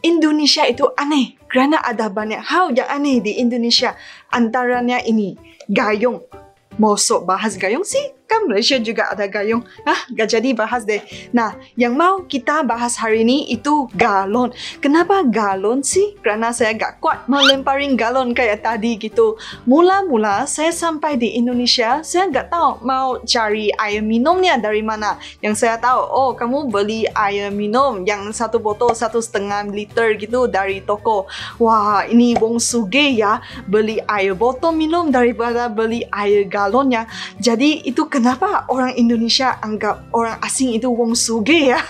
Indonesia itu aneh kerana ada banyak hal yang aneh di Indonesia. Antaranya ini, gayung. Masuk bahas gayung sih, kan Malaysia juga ada gayung. Gak jadi bahas deh. Nah, yang mau kita bahas hari ini itu galon. Kenapa galon sih? Kerana saya gak kuat melemparin galon kayak tadi gitu. Mula-mula saya sampai di Indonesia, saya gak tahu mau cari air minumnya dari mana. Yang saya tahu, oh kamu beli air minum yang 1 botol 1,5 liter gitu dari toko. Wah, ini wong sugih ya, beli air botol minum daripada beli air galonnya. Jadi itu kenapa orang Indonesia anggap orang asing itu wong sugih ya?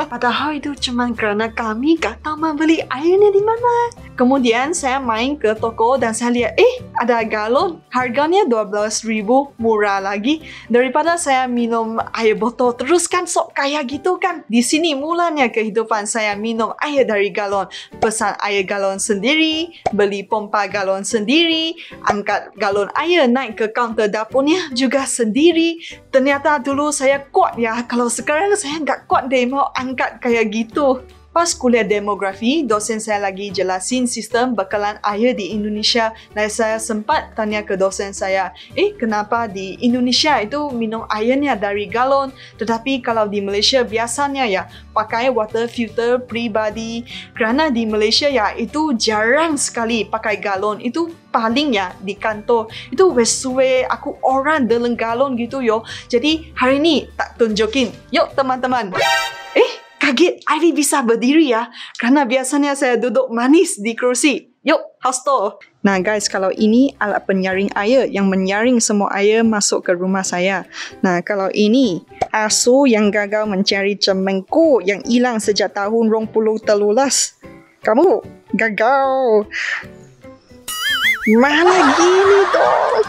Padahal itu cuma kerana kami gak tahu membeli airnya di mana. Kemudian saya main ke toko dan saya lihat, ada galon. Harganya 12,000, murah lagi daripada saya minum air botol terus kan, sok kaya gitu kan. Di sini mulanya kehidupan saya minum air dari galon. Pesan air galon sendiri, beli pompa galon sendiri, angkat galon air naik ke kaunter dapurnya juga sendiri. Ternyata dulu saya kuat ya. Kalau sekarang saya nggak kuat deh mau angkat kayak gitu. Pas kuliah demografi, dosen saya lagi jelasin sistem bekalan air di Indonesia dan saya sempat tanya ke dosen saya, kenapa di Indonesia itu minum airnya dari galon, tetapi kalau di Malaysia biasanya ya pakai water filter pribadi. Kerana di Malaysia ya itu jarang sekali pakai galon, itu paling ya di kantor. Itu suwe aku orang dalam galon gitu yo. Jadi hari ni tak tunjukin. Yuk teman-teman. Kaget, Ivy bisa berdiri ya. Karena biasanya saya duduk manis di kursi. Yuk, hostel. Nah guys, kalau ini alat penyaring air yang menyaring semua air masuk ke rumah saya. Nah kalau ini asu yang gagal mencari cemengku yang hilang sejak tahun 2013. Kamu gagal. Mana gini dong.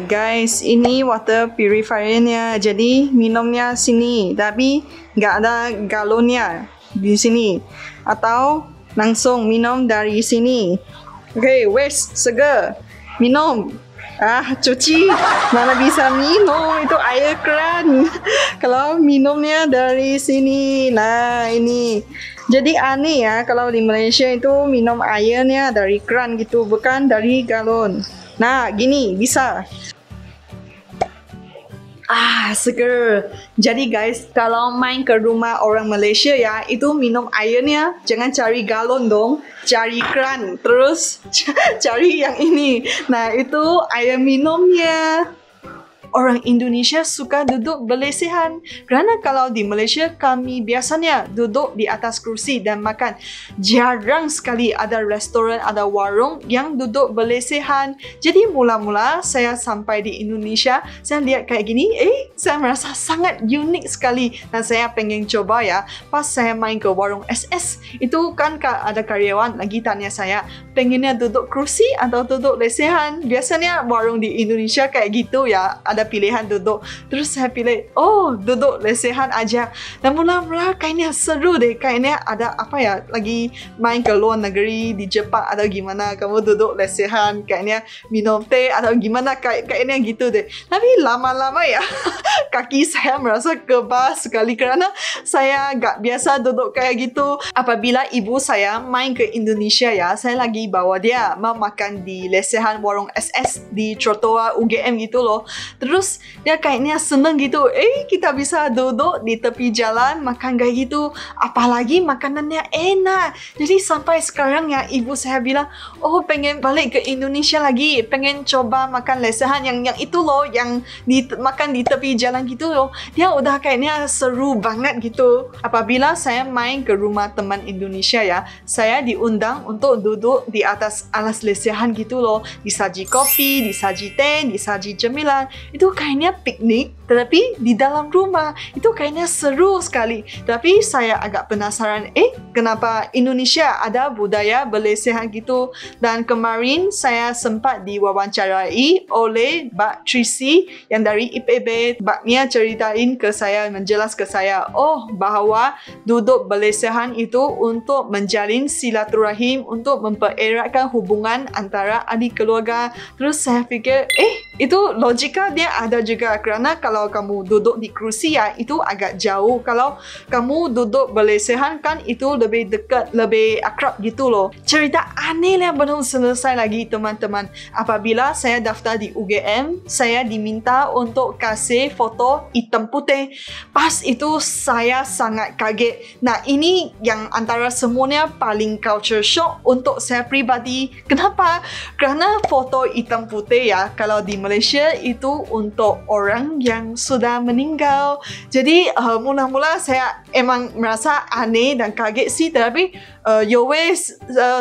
Guys, ini water purifiernya. Jadi minumnya sini, tapi nggak ada galonnya di sini. Atau langsung minum dari sini. Okay, wes, seger. Minum. Cuci. Mana bisa minum, itu air keran. Kalau minumnya dari sini. Nah, ini. Jadi aneh ya, kalau di Malaysia itu minum airnya dari keran gitu, bukan dari galon. Nah, gini, bisa. Seger. Jadi guys, kalau main ke rumah orang Malaysia ya, itu minum airnya jangan cari galon dong, cari keran. Terus cari yang ini. Nah, itu air minumnya. Orang Indonesia suka duduk berlesehan. Kerana kalau di Malaysia, kami biasanya duduk di atas kursi dan makan. Jarang sekali ada restoran, ada warung yang duduk berlesehan. Jadi mula-mula saya sampai di Indonesia, saya lihat kayak gini, saya merasa sangat unik sekali. Dan saya pengen coba ya. Pas saya main ke warung SS, itu kan ada karyawan lagi tanya saya, pengennya duduk kursi atau duduk lesehan? Biasanya warung di Indonesia kayak gitu ya, ada pilihan duduk. Terus saya pilih, duduk lesehan aja. Dan mula-mula kayaknya seru deh. Kayaknya ada apa ya, lagi main ke luar negeri, di Jepang atau gimana, kamu duduk lesehan, kayaknya minum teh atau gimana, kayaknya gitu deh. Tapi lama-lama ya, kaki saya merasa kebas sekali kerana saya gak biasa duduk kayak gitu. Apabila ibu saya main ke Indonesia ya, saya lagi bawa dia mau makan di lesehan warung SS di trotoar UGM gitu loh. Terus dia kayaknya seneng gitu, kita bisa duduk di tepi jalan makan kayak gitu, apalagi makanannya enak. Jadi sampai sekarang ya ibu saya bilang, pengen balik ke Indonesia lagi, pengen coba makan lesehan yang itu loh, yang makan di tepi jalan gitu loh. Dia udah kayaknya seru banget gitu. Apabila saya main ke rumah teman Indonesia ya, saya diundang untuk duduk di atas alas lesehan gitu loh, disaji kopi, disaji teh, disaji cemilan. Itu kayaknya piknik, tetapi di dalam rumah. Itu kayaknya seru sekali. Tapi saya agak penasaran, kenapa Indonesia ada budaya berlesehan gitu. Dan kemarin saya sempat diwawancarai oleh Mbak Trisi yang dari IPB. Mbaknya ceritain ke saya, menjelas ke saya, bahawa duduk berlesehan itu untuk menjalin silaturahim, untuk mempereratkan hubungan antara adik keluarga. Terus saya fikir, itu logika dia ada juga, kerana kalau kalau kamu duduk di kerusi ya, itu agak jauh. Kalau kamu duduk berlesehan kan itu lebih dekat, lebih akrab gitu loh. Cerita aneh yang belum selesai lagi teman-teman. Apabila saya daftar di UGM, saya diminta untuk kasih foto hitam putih. Pas itu saya sangat kaget. Nah, ini yang antara semuanya paling culture shock untuk saya pribadi. Kenapa? Karena foto hitam putih ya, kalau di Malaysia itu untuk orang yang sudah meninggal. Jadi mula-mula saya emang merasa aneh dan kaget sih, tapi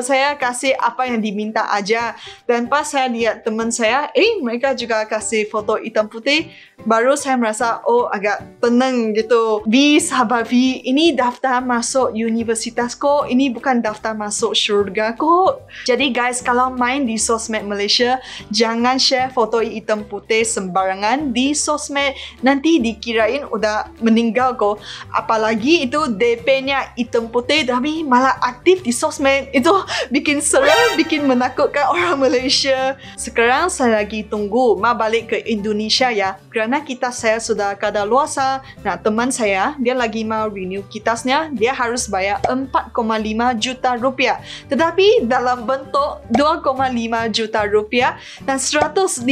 saya kasih apa yang diminta aja. Dan pas saya lihat teman saya, mereka juga kasih foto hitam putih, baru saya merasa agak tenang gitu. Vi, sabar Vi, ini daftar masuk universitas kok, ini bukan daftar masuk syurga kok. Jadi guys, kalau main di sosmed Malaysia, jangan share foto hitam putih sembarangan di sosmed, nanti dikirain udah meninggal kok. Apalagi itu DP-nya hitam putih tapi malah aktif di sosmed, itu bikin serem, bikin menakutkan orang Malaysia. Sekarang saya lagi tunggu mau balik ke Indonesia ya, kerana kitas saya sudah kadaluarsa. Nah, teman saya dia lagi mau renew kitasnya, dia harus bayar 4,5 juta rupiah, tetapi dalam bentuk 2,5 juta rupiah dan 150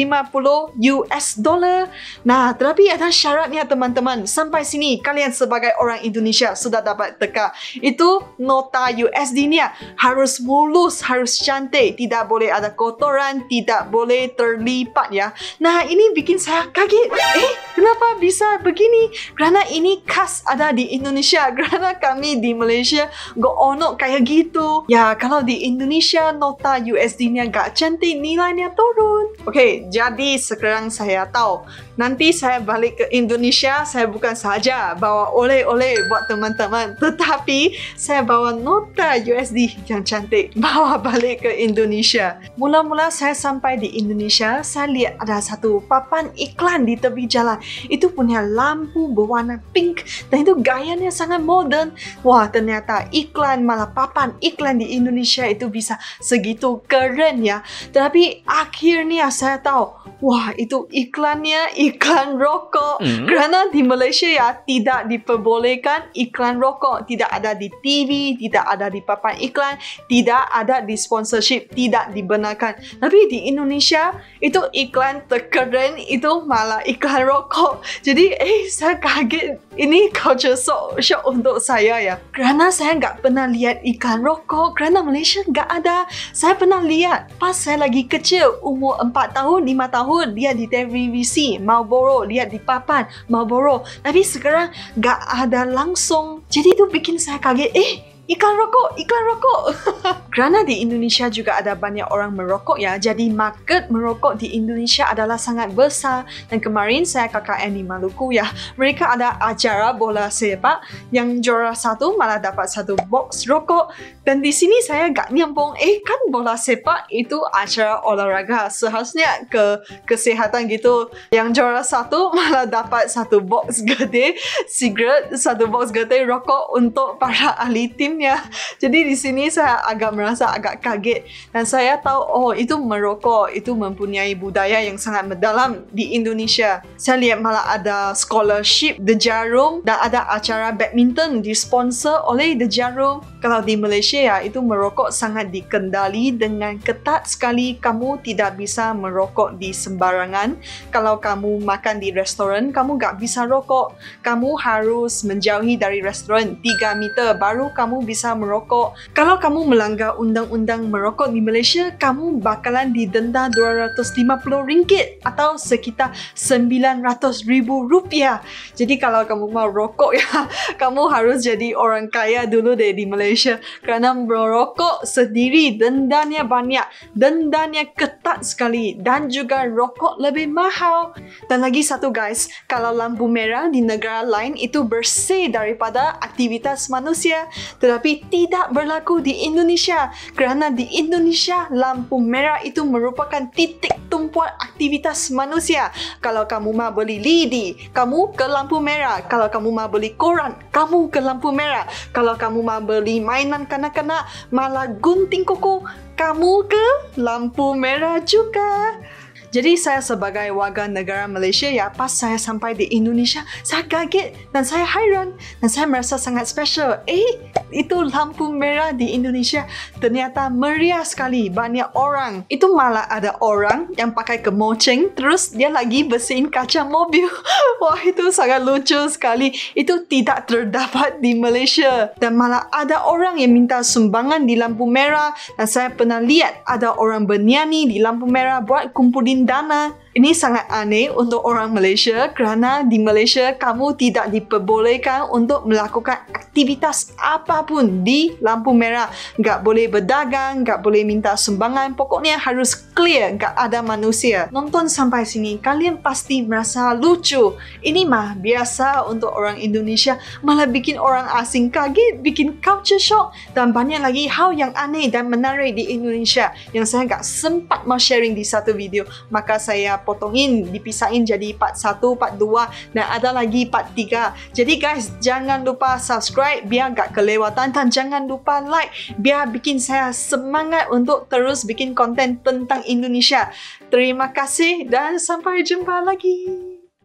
US dollar. Nah, tetapi ada syaratnya teman-teman. Sampai sini kalian sebagai orang Indonesia sudah dapat teka. Itu nota USD-nya harus mulus, harus cantik, tidak boleh ada kotoran, tidak boleh terlipat ya. Nah, ini bikin saya kaget. Kenapa bisa begini? Karena ini khas ada di Indonesia. Karena kami di Malaysia gak ono kayak gitu. Ya, kalau di Indonesia nota USD-nya gak cantik, nilainya turun. Oke, jadi sekarang saya tahu. Nanti saya balik ke Indonesia, saya bukan saja bawa oleh-oleh buat teman-teman, tetapi saya bawa nota USD yang cantik, bawa balik ke Indonesia. Mula-mula saya sampai di Indonesia, saya lihat ada satu papan iklan di tepi jalan. Itu punya lampu berwarna pink dan itu gayanya sangat modern. Wah, ternyata iklan, malah papan iklan di Indonesia itu bisa segitu keren ya. Tetapi akhirnya saya tahu, wah, itu iklannya iklan rokok. Kerana di Malaysia ya tidak diperbolehkan iklan rokok, tidak ada di TV, tidak ada di papan iklan, tidak ada di sponsorship, tidak dibenarkan. Tapi di Indonesia itu iklan terkeren itu malah iklan rokok. Jadi saya kaget, ini culture shock untuk saya ya. Kerana saya nggak pernah lihat iklan rokok, kerana Malaysia nggak ada. Saya pernah lihat pas saya lagi kecil, umur 4 tahun, 5 tahun, lihat di televisi Marlboro, lihat di papan Marlboro. Tapi sekarang nggak ada langsung. Jadi itu bikin saya kaget. Iklan rokok, iklan rokok. Kerana di Indonesia juga ada banyak orang merokok ya, jadi market merokok di Indonesia adalah sangat besar. Dan kemarin saya KKN di Maluku ya, mereka ada acara bola sepak yang juara satu malah dapat satu box rokok. Dan di sini saya gak nyambung, kan bola sepak itu acara olahraga, seharusnya ke kesehatan gitu. Yang juara satu malah dapat satu box gede cigarette, satu box gede rokok untuk para ahli tim ya. Jadi di sini saya merasa agak kaget dan saya tahu itu merokok itu mempunyai budaya yang sangat mendalam di Indonesia. Saya lihat malah ada scholarship The Jarum dan ada acara badminton disponsor oleh The Jarum. Kalau di Malaysia ya, itu merokok sangat dikendali dengan ketat sekali. Kamu tidak bisa merokok di sembarangan. Kalau kamu makan di restoran, kamu gak bisa rokok. Kamu harus menjauhi dari restoran 3 meter baru kamu bisa merokok. Kalau kamu melanggar undang-undang merokok di Malaysia, kamu bakalan didenda RM250 atau sekitar RM900,000. Jadi kalau kamu mau rokok ya, kamu harus jadi orang kaya dulu deh di Malaysia. Kerana merokok sendiri dendanya banyak, dendanya ketat sekali dan juga rokok lebih mahal. Dan lagi satu guys, kalau lampu merah di negara lain itu bersih daripada aktivitas manusia, tetapi tidak berlaku di Indonesia. Kerana di Indonesia lampu merah itu merupakan titik tumpuan aktivitas manusia. Kalau kamu mau beli lidi, kamu ke lampu merah. Kalau kamu mau beli koran, kamu ke lampu merah. Kalau kamu mau beli mainan kanak-kanak, malah gunting kuku, kamu ke lampu merah juga. Jadi saya sebagai warga negara Malaysia ya, pas saya sampai di Indonesia, saya kaget dan saya hairan dan saya merasa sangat special. Itu lampu merah di Indonesia ternyata meriah sekali, banyak orang. Itu malah ada orang yang pakai kemoceng terus dia lagi bersihin kaca mobil. Wah, itu sangat lucu sekali. Itu tidak terdapat di Malaysia. Dan malah ada orang yang minta sumbangan di lampu merah dan saya pernah lihat ada orang bernyanyi di lampu merah buat kumpulin dana. Ini sangat aneh untuk orang Malaysia kerana di Malaysia kamu tidak diperbolehkan untuk melakukan aktivitas apapun di lampu merah. Nggak boleh berdagang, nggak boleh minta sumbangan. Pokoknya harus clear, nggak ada manusia. Nonton sampai sini, kalian pasti merasa lucu. Ini mah biasa untuk orang Indonesia, malah bikin orang asing kaget, bikin culture shock. Dan banyak lagi hal yang aneh dan menarik di Indonesia yang saya nggak sempat mau sharing di satu video. Maka saya potongin, dipisahin jadi part 1, part 2 dan ada lagi part 3. Jadi guys, jangan lupa subscribe biar gak kelewatan dan jangan lupa like biar bikin saya semangat untuk terus bikin konten tentang Indonesia. Terima kasih dan sampai jumpa lagi.